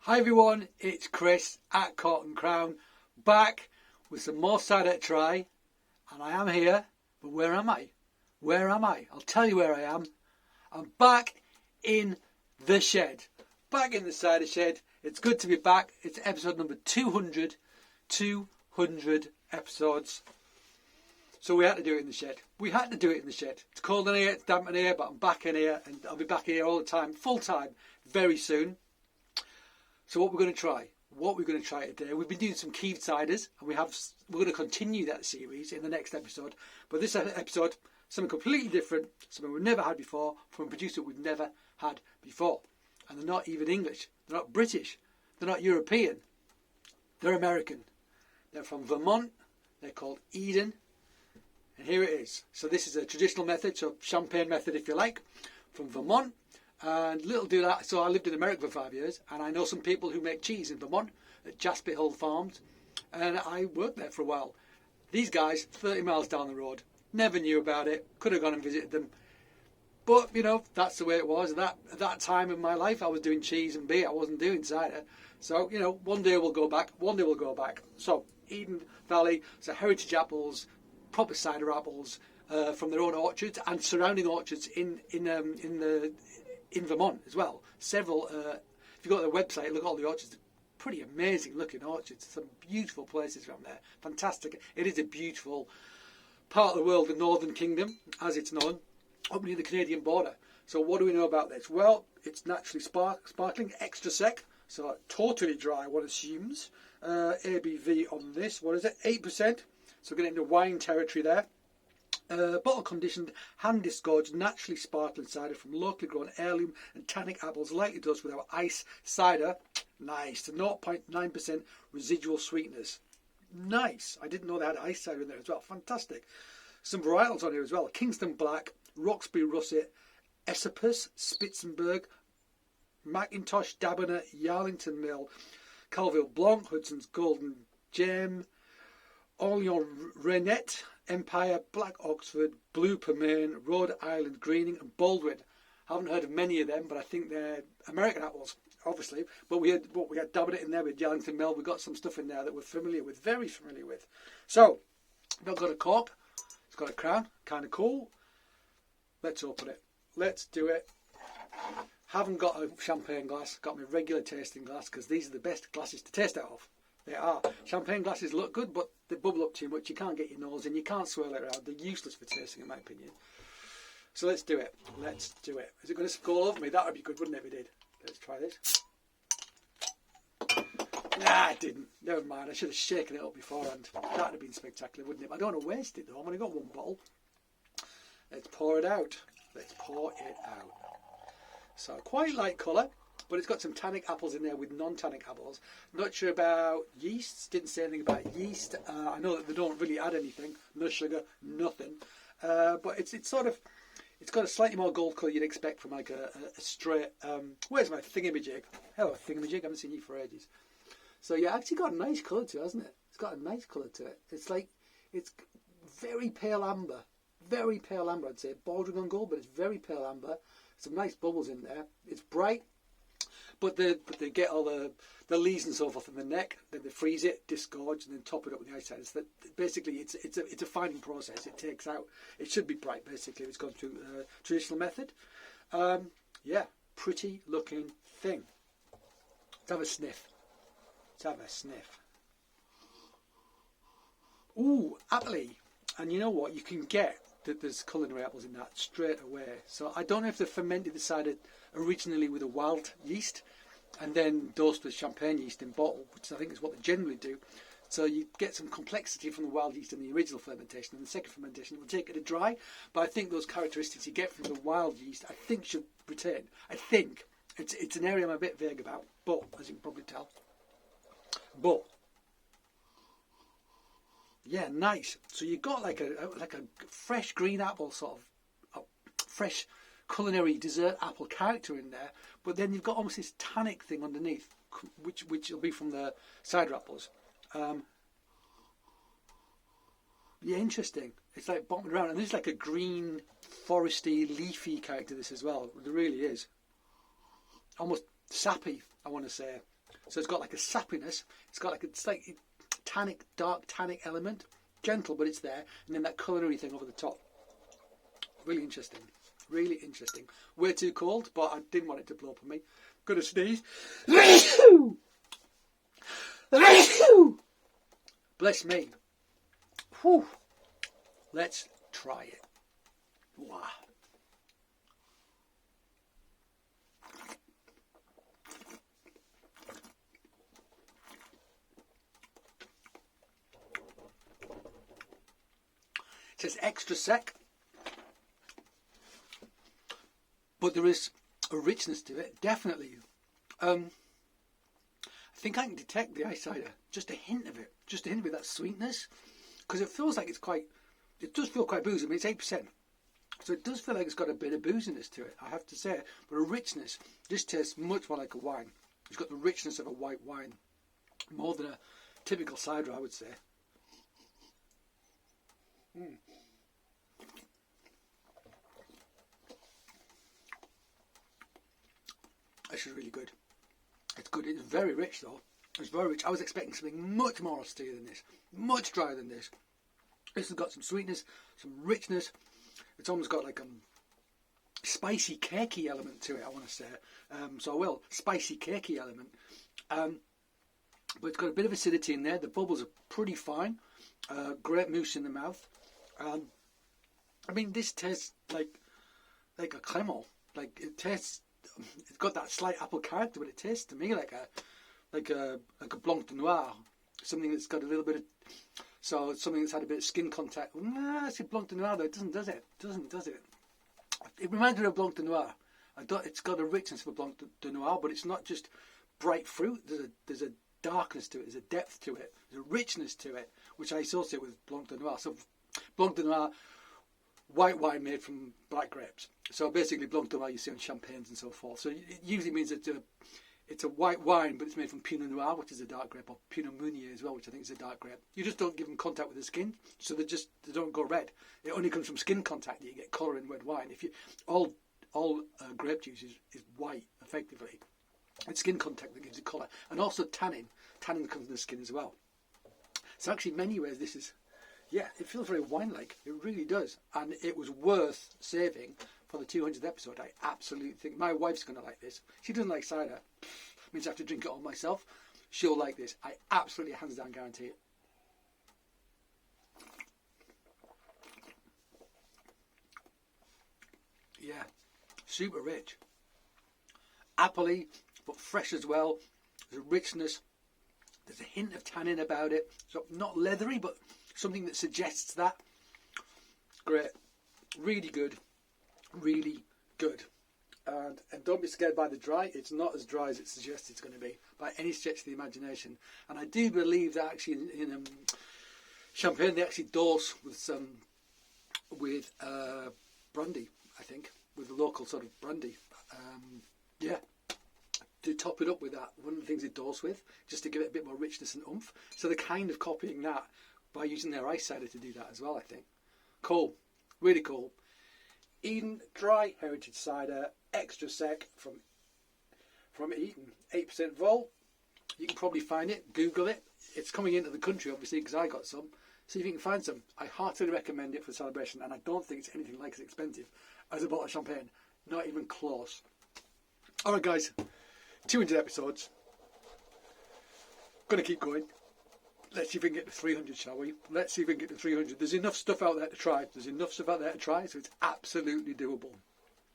Hi everyone, it's Chris at Cork and Crown, back with some more cider to try, and I am here, but where am I? Where am I? I'll tell you where I am. I'm back in the shed, back in the cider shed. It's good to be back. It's episode number 200, 200 episodes. So we had to do it in the shed. We had to do it in the shed. It's cold in here, it's damp in here, but I'm back in here, and I'll be back here all the time, full time, very soon. So what we're going to try, today, we've been doing some Keeved ciders, and we're going to continue that series in the next episode. But this episode, something completely different, something we've never had before, from a producer we've never had before. And they're not even English, they're not British, they're not European, they're American. They're from Vermont, they're called Eden, and here it is. So this is a traditional method, so champagne method if you like, from Vermont. And little do that, so I lived in America for 5 years, and I know some people who make cheese in Vermont at Jasper Hill Farms, and I worked there for a while. These guys, 30 miles down the road, never knew about it, could have gone and visited them, but you know, that's the way it was. At that time in my life I was doing cheese and beer, I wasn't doing cider. So you know, one day we'll go back. So Eden Valley, so heritage apples, proper cider apples from their own orchards and surrounding orchards in Vermont as well. Several, if you go to their website, look at all the orchards, pretty amazing looking orchards, some beautiful places around there, fantastic. It is a beautiful part of the world, the Northern Kingdom, as it's known, up near the Canadian border. So what do we know about this? Well, it's naturally sparkling, extra sec, so totally dry, one assumes. ABV on this, what is it, 8%, so getting into wine territory there. Bottle conditioned, hand disgorged, naturally sparkling cider from locally grown heirloom and tannic apples, lightly dosed with our ice cider. Nice, to 0.9% residual sweetness. Nice. I didn't know they had ice cider in there as well. Fantastic. Some varietals on here as well. Kingston Black, Roxby Russet, Esopus, Spitzenberg, Macintosh, Dabiner, Yarlington Mill, Calville Blanc, Hudson's Golden Gem, Orleans Renette, Empire, Black Oxford, Blue Pearmain, Rhode Island Greening and Baldwin. Haven't heard of many of them, but I think they're American apples, obviously. But we had Dabiner in there with Yarlington Mill. We got some stuff in there that we're familiar with, very familiar with. So, we've got a cork. It's got a crown, kind of cool. Let's open it. Let's do it. Haven't got a champagne glass, got my regular tasting glass, because these are the best glasses to taste out of. They are. Champagne glasses look good, but they bubble up too much. You can't get your nose in. You can't swirl it around. They're useless for tasting, in my opinion. So let's do it. Let's do it. Is it going to go all over me? That would be good, wouldn't it, if it did? Let's try this. Nah, it didn't. Never mind. I should have shaken it up beforehand. That would have been spectacular, wouldn't it? But I don't want to waste it, though. I've only got one bottle. Let's pour it out. Let's pour it out. So, quite light colour. But it's got some tannic apples in there with non-tannic apples. Not sure about yeasts. Didn't say anything about yeast. I know that they don't really add anything. No sugar, nothing. But it's got a slightly more gold colour you'd expect from like a straight. Where's my thingamajig? Hello, thingamajig. I haven't seen you for ages. So yeah, actually got a nice colour to it, hasn't it? It's got a nice colour to it. It's very pale amber. Very pale amber, I'd say. Bordering on gold, but it's very pale amber. Some nice bubbles in there. It's bright. But they get all the leaves and so forth in the neck, then they freeze it, disgorge, and then top it up with the ice cider. So that basically, it's a fining process. It takes out. It should be bright. Basically, it's gone through traditional method. Yeah, pretty looking thing. Let's have a sniff. Ooh, appley. And you know what? You can get that there's culinary apples in that straight away. So I don't know if they fermented the cider originally with a wild yeast and then dosed with champagne yeast in bottle, which I think is what they generally do. So you get some complexity from the wild yeast in the original fermentation, and the second fermentation will take it to dry. But I think those characteristics you get from the wild yeast, I think, should retain. I think it's an area I'm a bit vague about, but as you can probably tell. But yeah, nice. So you got like a fresh green apple, sort of a fresh culinary dessert apple character in there, but then you've got almost this tannic thing underneath, which will be from the cider apples. Yeah, interesting. It's like bopping around, and there's like a green, foresty, leafy character to this as well. There really is. Almost sappy, I want to say. So it's got like a sappiness. It's got like a slightly tannic, dark tannic element. Gentle, but it's there. And then that culinary thing over the top. Really interesting. Really interesting. Way too cold, but I didn't want it to blow up on me. Gonna sneeze. Bless me. Whew. Let's try it. Wow. It says extra sec, but there is a richness to it, definitely. I think I can detect the ice cider, just a hint of it, that sweetness, because it feels like it does feel quite boozy. I mean, it's 8%, so it does feel like it's got a bit of booziness to it, I have to say, but a richness. This tastes much more like a wine. It's got the richness of a white wine, more than a typical cider, I would say. This is really good. It's good. It's very rich though. It's very rich. I was expecting something much more austere than this, much drier than this. This has got some sweetness, some richness. It's almost got like a spicy, cakey element to it, I want to say. Spicy, cakey element. But it's got a bit of acidity in there. The bubbles are pretty fine. Great mousse in the mouth. I mean, this tastes like a Cremant. Like it tastes. It's got that slight apple character, but it tastes to me like a Blanc de Noir, something that's got a little bit of, something that's had a bit of skin contact. Nah, it's a Blanc de Noir though. It doesn't, does it? It reminds me of Blanc de Noir. It's got a richness of a Blanc de Noir, but it's not just bright fruit. There's a darkness to it. There's a depth to it. There's a richness to it, which I associate with Blanc de Noir. So Blanc de Noir, white wine made from black grapes. So basically Blanc de Noir you see on champagnes and so forth. So it usually means that it's a white wine, but it's made from Pinot Noir, which is a dark grape, or Pinot Meunier as well, which I think is a dark grape. You just don't give them contact with the skin, so they don't go red. It only comes from skin contact that you get colour in red wine. If you all grape juice is white effectively. It's skin contact that gives it colour, and also tannin. Tannin comes in the skin as well. So actually, in many ways, this is. Yeah, it feels very wine-like. It really does. And it was worth saving for the 200th episode. I absolutely think my wife's going to like this. She doesn't like cider. Means I have to drink it all myself. She'll like this. I absolutely, hands down, guarantee it. Yeah, super rich. Appley, but fresh as well. There's a richness. There's a hint of tannin about it. So not leathery, but something that suggests that. Great. Really good. Really good. And don't be scared by the dry. It's not as dry as it suggests it's going to be by any stretch of the imagination. And I do believe that actually in Champagne they actually dose with brandy, I think, with the local sort of brandy. Yeah. To top it up with that, one of the things they dose with, just to give it a bit more richness and oomph. So they're kind of copying that by using their ice cider to do that as well, I think. Cool. Really cool. Eden Dry Heritage Cider, extra sec from Eden. 8% vol. You can probably find it. Google it. It's coming into the country, obviously, because I got some. See if you can find some. I heartily recommend it for celebration, and I don't think it's anything like as expensive as a bottle of champagne. Not even close. All right, guys. 200 episodes. Gonna keep going. Let's see if we can get to 300, shall we? Let's see if we can get to 300. There's enough stuff out there to try. So it's absolutely doable.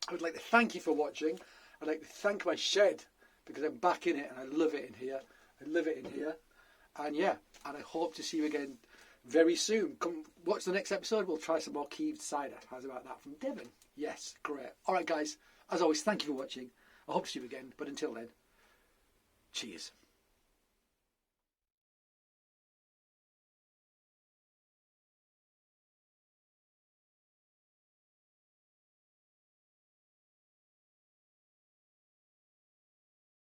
I would like to thank you for watching. I'd like to thank my shed, because I'm back in it and I love it in here. And yeah, and I hope to see you again very soon. Come watch the next episode. We'll try some more Keeved cider. How's about that? From Devon. Yes, great. All right, guys. As always, thank you for watching. I hope to see you again. But until then, cheers.